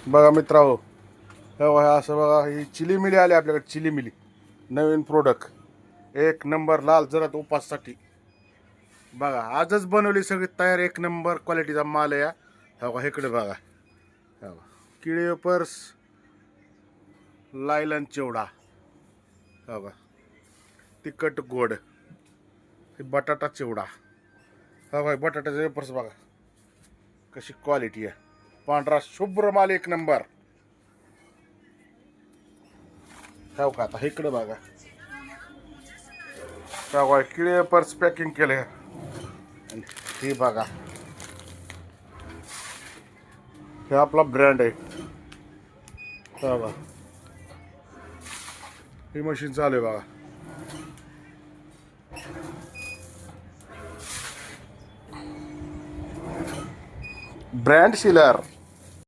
बघा मित्रांनो, हे बघा असं बघा, ही चिली मिली आली आपल्याकडे. चिली मिली नवीन प्रोडक्ट, एक नंबर लाल जरात उपाससाठी. बघा आजच बनवली सगळी तयार, एक नंबर क्वालिटीचा माल आहे. हा बघा इकडे बघा, हा बघा किळी वेपर्स, लायलन चिवडा, हा बघा तिखट गोड, हे बटाटा चिवडा, हा बघा बटाट्याचे वेपर्स बघा कशी क्वालिटी आहे. पांढरा शुभ्र माल एक नंबर. हो का, आता इकडे बघा, हा बघा किळी वेपर्स पॅकिंग केले. आणि हे बघा, हे आपला ब्रँड आहे. हा बघा ही मशीन चालू आहे बघा. ब्रँड शिलर.